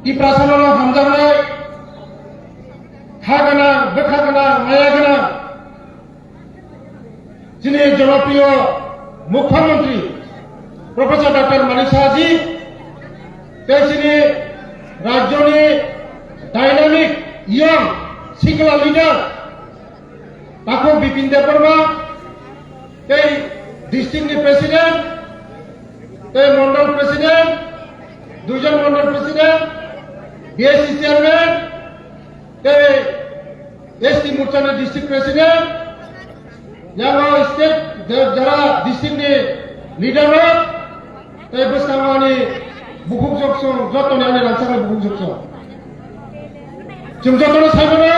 टिप्रासानाव हामजानाय हा गोनां बोखा गोनां माया गोनां जोंनि जनप्रिय मुख्यमंत्री प्रफेसर डॉक्टर मानिक साहा जी जोंनि राज्यनि डायनामिक यंग सिंगल लीडर ताको बिपिन देव बर्मा डिस्ट्रिक्टनि प्रेसिडेंट मंडल प्रेसिडेंट दुजन mandal president BSC chairman ST मोर्चानि डिस्ट्रिक्ट प्रेसिडेंट स्टेट जरा डिस्ट्रिक्टनि लीडर बसकांगानि बुकुक जक्सं जतनि आंनि रानसारनि बुकुक जक्सं जों जतनि साइबनो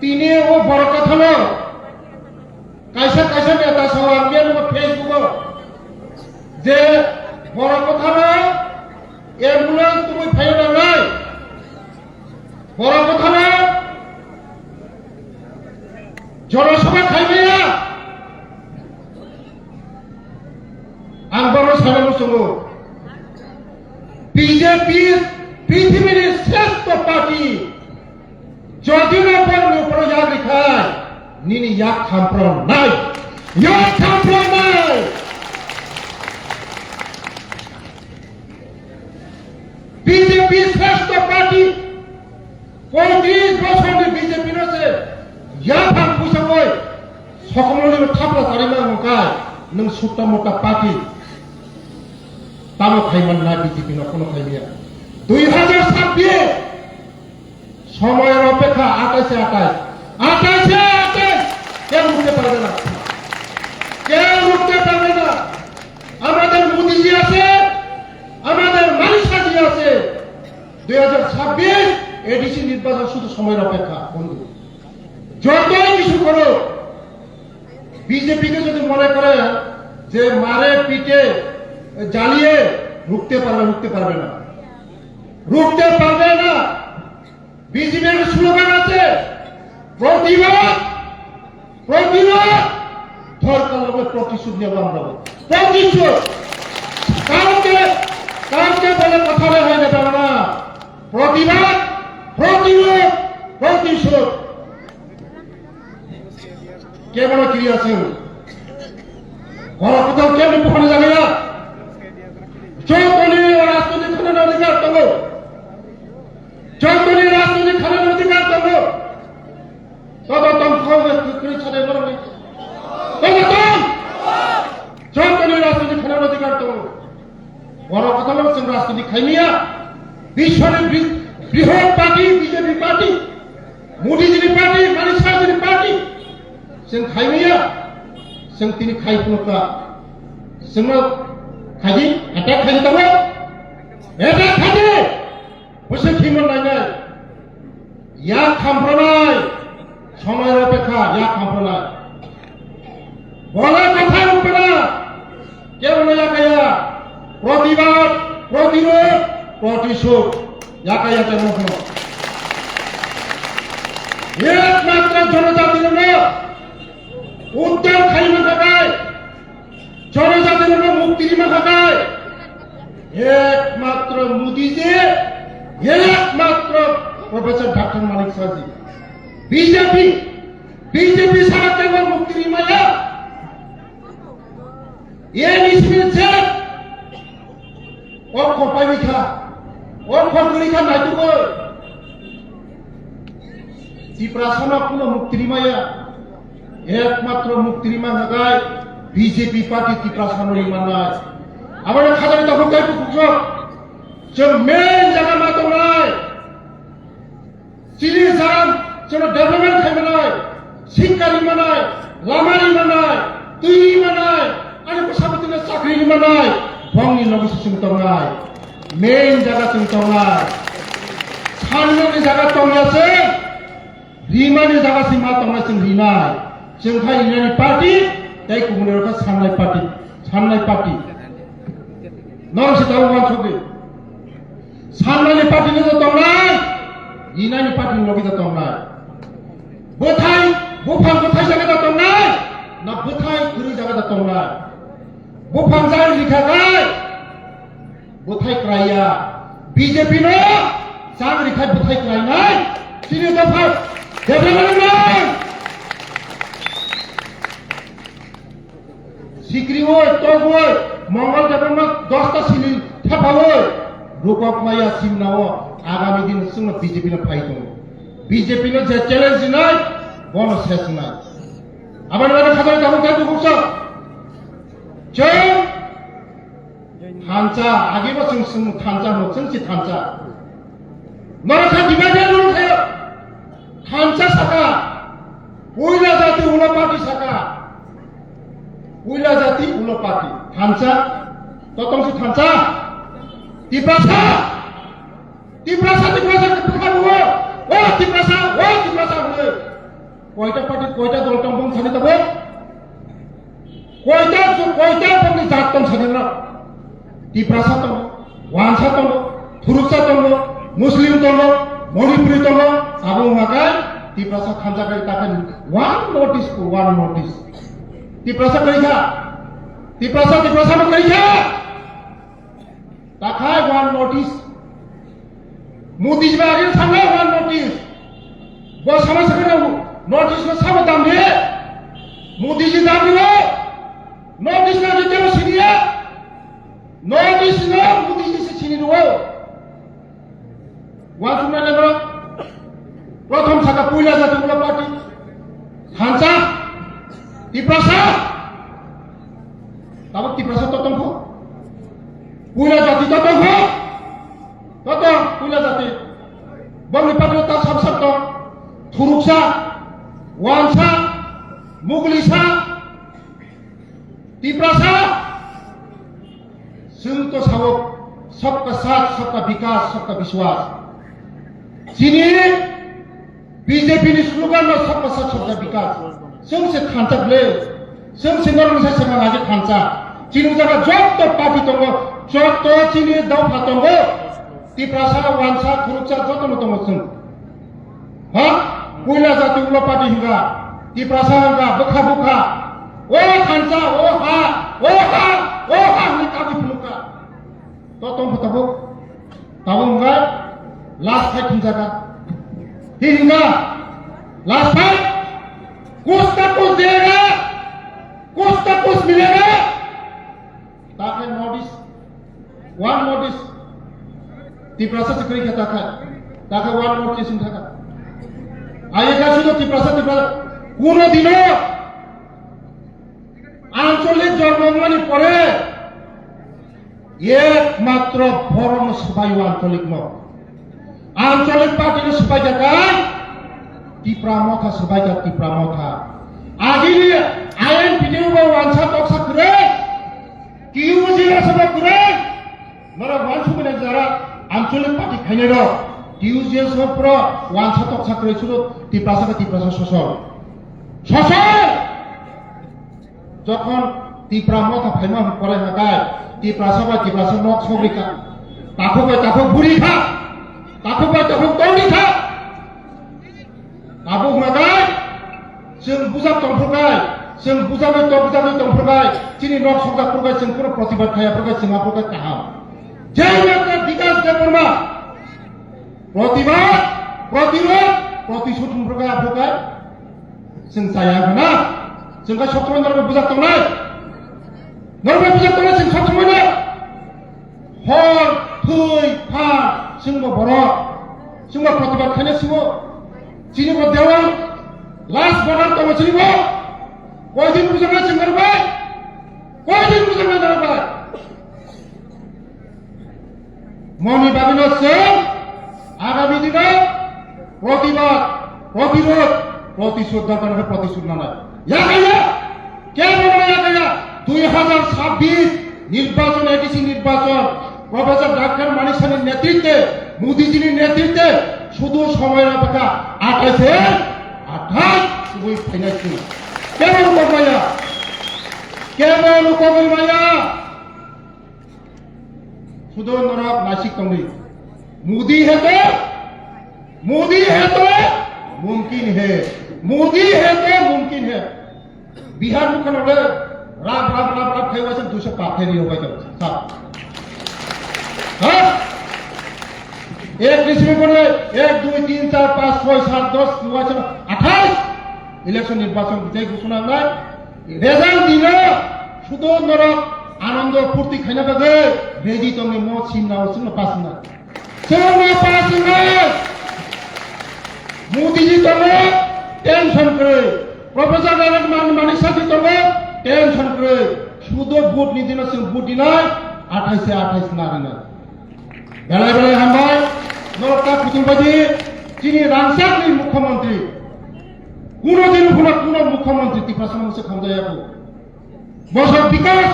तिनि ओ बर कथानो कायसा कायसा नेता सालांगिया नो फेसबुक जे बर कथानो एम्बुलेंस तुम फायना नाय बर कथानो जनसभा खायबाया आं बर सानानो सङो बीजेपी पृथ्वीनि श्रेष्ठ पार्टी जदिनो बरनि प्रजा रिखाय निनि याक खामफ्र नाय बीजेपी श्रेष्ठ पार्टी 35 বছরनि बीजेपी नो से या भाग पुसंगय सकमनि थापला तारिमा हकाय नों सुट्टा मोटा पार्टी तानो खायमान ना बीजेपी नो कोनो खायबिया 2026 সময়ের অপেক্ষা 28 কেউ রুখতে পারবে না আমাদের মোদীজি আছে আমাদের মানিক সাহাজি আছে 2026 এডিসি নির্বাচন শুধু সময়ের অপেক্ষা বন্ধু যতই কিছু করো বিজেপিকে যদি মনে করে যে মারে পিটে জ্বালিয়ে রুখতে পারবে না বিজেপির স্লোগান আছে প্রতিবাদ দরকার হবে প্রতিশোধ নেব আমরা প্রতিশোধ কাউকে বলে কথা হয়ে যাবে না প্রতিবাদ প্রতিশোধ কে বড় কি আছেন কোথাও কেন ওখানে যাবে না যতনি রাজনৈতিক খানের অধিকার দেবো যতনি রাজনৈতিক খানের অধিকার দেবো ততক্ষণ করে ছাড়ে বলবে যতনি রাজনৈতিক খানের অধিকার দেবো বড় কথা বলছেন রাজনৈতিক খাইমিয়া বিশ্বের বৃহৎ পার্টি বিজেপি পার্টি মোদীজির পার্টি মানিক সাহাজির পার্টি जों खायमिया जों तिनि खायफुनका जोंनो खायि एटा खायि दङो एटा खायि बोसोर खिमन नायनाय या खामफ्रनाय समय अपेक्षा या खामफ्रनाय बला কথা উঠবে কেউ না কায়া প্রতিবাদ প্রতিরোধ প্রতিশোধ या কায়া তেমন একমাত্র জনজাতির নয় উত্তর খাইমা থাকায় জনজাতির মুক্তিরিমা থাকায় একমাত্র মোদীজি একমাত্র প্রফেসর ডক্টর মানিক সাহাজি বিজেপি ছাড়া কেবল মুক্তিরিমায়া এ নিষ্মিছে ও কপাইমিখা ও ফটুরিখা নাইতুকো ত্রিপ্রাসনা কোনো মুক্তিরিমায়া একমাত্র মুক্তিরিমা থাকায় বিজেপি পার্টি ত্রিপ্রাসনের ইমানায় আবার খাজানি তখন গাই পুকুক जों मेन जागा मा दंनाय चिनि जान जों डेभलपमेंट खालामनाय शिक्षानि मानाय लामानि मानाय दैनि मानाय आरो बसाबतिनि साख्रिनि मानाय बंनि लोगोसे जों दंनाय मेन जागा जों दंनाय साननि जागा दंयासो रिमानि जागा सिमा दंनाय जों रिनाय जों खायनानि पार्टी जाय गुबुननिफ्राय साननाय पार्टी नरसे दावबान सगे साननायनि पार्टीनि दंनाय रिनानि पार्टीनि लगे दंनाय बोथाय बुफां बोथाय जागा दंनाय ना बोथाय गुरि जागा दंनाय बुफां जाय लिखागाय बोथाय क्राया BJP no sagri khai buthai krai nai chini dafar development nai sikri oi tog oi mongol development 10 ta sini thapa oi rupok maya simnao agami din sungna BJP no phai dong BJP no je challenge nai bono ses nai abar lage khabar kamu ka duksa 정 탄자 아기버 승승 탄자 뭐 정치 탄자 너는 다 네가 되는 탄자 사가 우리라 자티 우라 파티 사가 우리라 자티 우라 파티 탄자 또통수 탄자 디바사 그렇게 누워 디바사 그래 거기다 파티 거기다 돌덩봉 사니다고 거기다 봉이 작동 사니나 Tiprasa tongo, Wansa tongo, Thuruksa tongo, Muslim tongo, Manipuri tongo, Abu Makai, Tiprasa Khansa kari takan one notice. Tiprasa kerja, Tiprasa mau kerja. Takai one notice. Mudi juga akhirnya sama one notice. Bos sama sekarang notice lo sama damne. Mudi ji damne. Notice lagi jangan sini ya. Notice no mudi se chini ro wa tumna lebro prothom thaka puila jati gulo party khansa tiprasa tabo tiprasa totongko puila jati totongko totong puila jati bangli party ta sab to thuruksa wansa muglisa tiprasa संत सावक सबका साथ सबका विकास सबका विश्वास चीनी BJP ने slogan में सबका साथ सबका विकास सबसे खांचा ले सबसे नरम से समाज खांचा चीनी जगह जब तो पार्टी तंगो जब तो चीनी दाव फातंगो तिप्रासा वांसा खुरुचा जब तो तंगो सुन हाँ पुला जाति उला पार्टी हिंगा तिप्रासा हिंगा बुखा ओ खांचा ओ हा निकाली पुलुका तो तुम बताओ enggak last fight hinjaga hingga last fight कुछ देगा कुछ मिलेगा ताकि one notice tiprasa sekali katakan ताकि one notice hinjaga ayah sudah tiprasa kuno dino আঞ্চলিক জন্মগ্রহণ পরে একমাত্র ফরম সবাই আঞ্চলিক নয় আঞ্চলিক পার্টির সবাই জায়গায় টিপ্রামথা সবাই টিপ্রামথা আগে আইন ভিডিও ওয়ানসা টকসা করে কিউ জিরা সবাই করে নরা ওয়ানসু মানে যারা আঞ্চলিক পার্টি খাইনে র কিউ জিরা সব পুরো ওয়ানসা টকসা করে শুধু টিপ্রাসা শোষণ যখন টিপ্রামথা ফাইমা পরে নাগায় টিপ্রাসা নক সবিকা তাকো বুড়ি খা তাকো দৌড়ি খা তাবো নাগায় जों बुजाब दंफोरगाय जों बुजाबै दंफोरगाय चिनि नक संगाफोरगाय जों पुरो प्रतिबाद खायाफोरगाय जोंहाफोरगाय काहाम जय माता विकास देवबर्मा प्रतिबाद प्रतिरोध प्रतिशोधफोरगाय आफोरगाय जों जायागोना जोंगा सबसमाय नरमे बुजाब दंनाय जों सबसमायनो हर थै फा जोंबो बर' जोंबो प्रतिबाद खायनायसिमो चिनिबो देवां Last border to Machilibo, Poison Buzama Singarbai, Poison Buzama Narbai. Moni Babino Sam, Agabidina, Protibat, Protirot, Protisudana, Protisudana. Yakaya, Kevin Yakaya, 2026 নির্বাচন এডিসি নির্বাচন প্রফেসর ডাক্তার মানিকসানের নেতৃত্বে মোদিজির নেতৃত্বে শুধু সময়ের অপেক্ষা 28 woi financial kemal maya sudah norab nasik tongdi modi hai to mumkin hai bihar mukhan ole rab khaiwa se 200 patheri hoga sab ha এক receive করে 1 2 3 4 5 6 7 10 নির্বাচন 28 ইলেকশন নির্বাচন বিজয় ঘোষণা নাই রেজাল্ট দিলে শুধু নরক আনন্দ ফুর্তি খাইনা বাজে রেজি তুমি মো চিন্না ওসিন পাস না সেনা পাস না মোদিজি তুমি টেনশন করে প্রফেসর ডাইরেক্ট মানিক সাথী তুমি টেনশন করে শুধু ভোট নিদিন ভোট দিনাই 28 না না বেলায় বেলায় হামবাই নরকা পুতুলবাজি যিনি রামসাগরীর মুখ্যমন্ত্রী কোনদিন কোন মুখ্যমন্ত্রী ত্রিপুরা সমস্যা খামজাইয়াবো বছর বিকাশ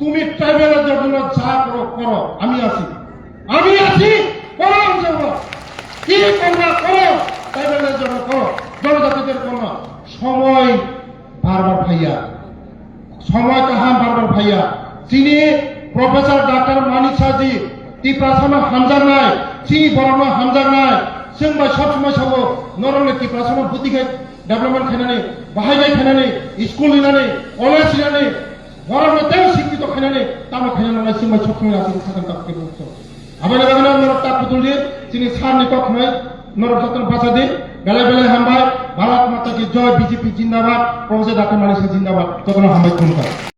তুমি ট্রাইবেলের জন্য যা করো করো আমি আছি করো কি করবা করো ট্রাইবেলের জন্য করো জনজাতিদের জন্য সময় বারবার ভাইয়া সময় কাহাম বারবার ভাইয়া যিনি প্রফেসর ডাক্তার মানিক সাজি ত্রিপুরা সময় হামজার নাই চিনি বরানো হামজার নাই जों बाय सब समय सावो नरले ত্রিপুরা সময় बुद्धिगे डेभलपमेंट खायनानै बाहायनाय खायनानै स्कुल लिनानै कलेज लिनानै बरानो तें शिक्षित खायनानै तामा खायनानै जों बाय सब समय आसि थागोन ताके बुंसो आबाय लागोन नरक ता पुतुलि जोंनि सारनि कखनाय नरक जतन भाषादि बेले बेले हामबाय भारत माता की जय बीजेपी जिंदाबाद प्रफेसर डॉक्टर मानिक साजी जिंदाबाद जतन हामबाय खुलुमबाय।